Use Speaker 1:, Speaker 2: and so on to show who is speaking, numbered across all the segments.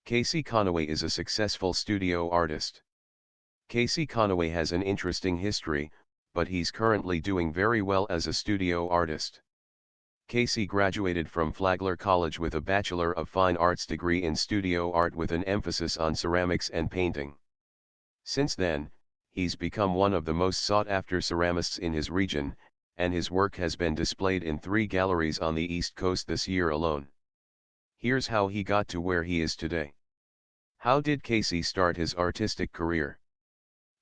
Speaker 1: Casey Connaway is a successful studio artist. Casey Connaway has an interesting history, but he's currently doing very well as a studio artist. Casey graduated from Flagler College with a Bachelor of Fine Arts degree in studio art with an emphasis on ceramics and painting. Since then, he's become one of the most sought-after ceramists in his region, and his work has been displayed in 3 galleries on the East Coast this year alone. Here's how he got to where he is today. How did Casey start his artistic career?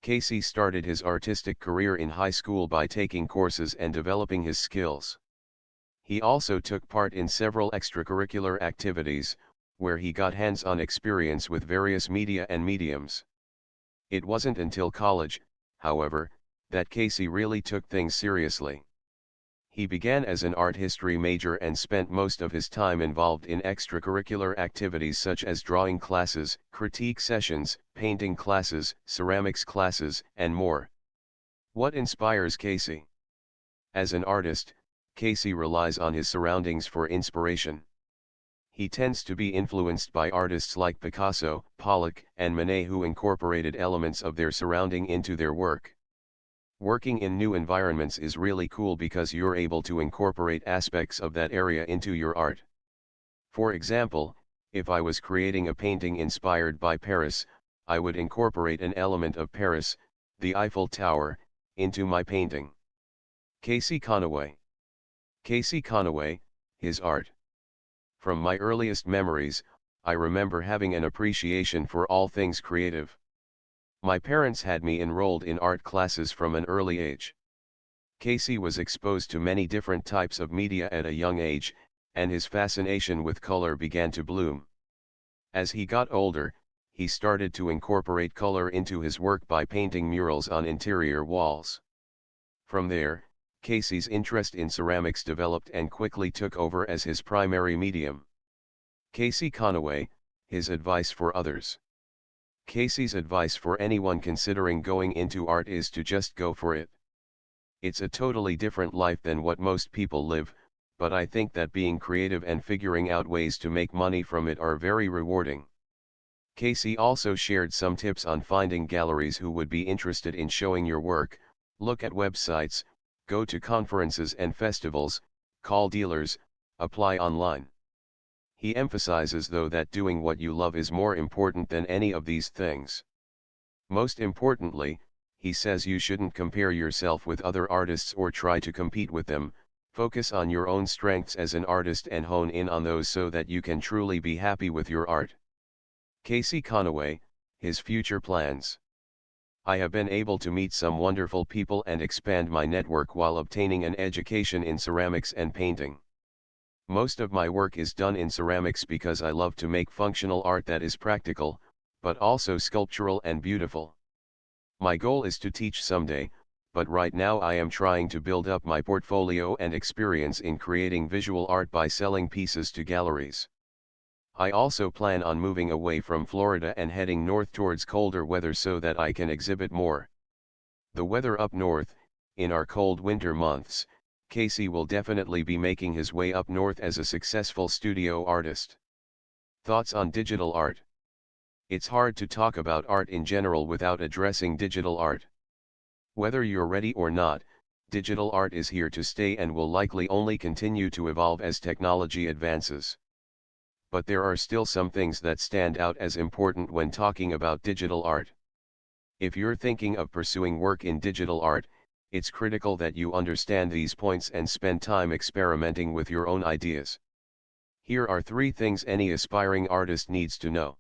Speaker 1: Casey started his artistic career in high school by taking courses and developing his skills. He also took part in several extracurricular activities, where he got hands-on experience with various media and mediums. It wasn't until college, however, that Casey really took things seriously. He began as an art history major and spent most of his time involved in extracurricular activities such as drawing classes, critique sessions, painting classes, ceramics classes, and more. What inspires Casey? As an artist, Casey relies on his surroundings for inspiration. He tends to be influenced by artists like Picasso, Pollock, and Monet who incorporated elements of their surrounding into their work. Working in new environments is really cool because you're able to incorporate aspects of that area into your art. For example, if I was creating a painting inspired by Paris, I would incorporate an element of Paris, the Eiffel Tower, into my painting. Casey Connaway. Casey Connaway, his art. From my earliest memories, I remember having an appreciation for all things creative. My parents had me enrolled in art classes from an early age. Casey was exposed to many different types of media at a young age, and his fascination with color began to bloom. As he got older, he started to incorporate color into his work by painting murals on interior walls. From there, Casey's interest in ceramics developed and quickly took over as his primary medium. Casey Connaway, his advice for others. Casey's advice for anyone considering going into art is to just go for it. It's a totally different life than what most people live, but I think that being creative and figuring out ways to make money from it are very rewarding. Casey also shared some tips on finding galleries who would be interested in showing your work. Look at websites, go to conferences and festivals, call dealers, apply online. He emphasizes though that doing what you love is more important than any of these things. Most importantly, he says you shouldn't compare yourself with other artists or try to compete with them. Focus on your own strengths as an artist and hone in on those so that you can truly be happy with your art. Casey Connaway, his future plans. I have been able to meet some wonderful people and expand my network while obtaining an education in ceramics and painting. Most of my work is done in ceramics because I love to make functional art that is practical, but also sculptural and beautiful. My goal is to teach someday, but right now I am trying to build up my portfolio and experience in creating visual art by selling pieces to galleries. I also plan on moving away from Florida and heading north towards colder weather so that I can exhibit more. The weather up north, in our cold winter months, Casey will definitely be making his way up north as a successful studio artist. Thoughts on digital art? It's hard to talk about art in general without addressing digital art. Whether you're ready or not, digital art is here to stay and will likely only continue to evolve as technology advances. But there are still some things that stand out as important when talking about digital art. If you're thinking of pursuing work in digital art, it's critical that you understand these points and spend time experimenting with your own ideas. Here are 3 things any aspiring artist needs to know.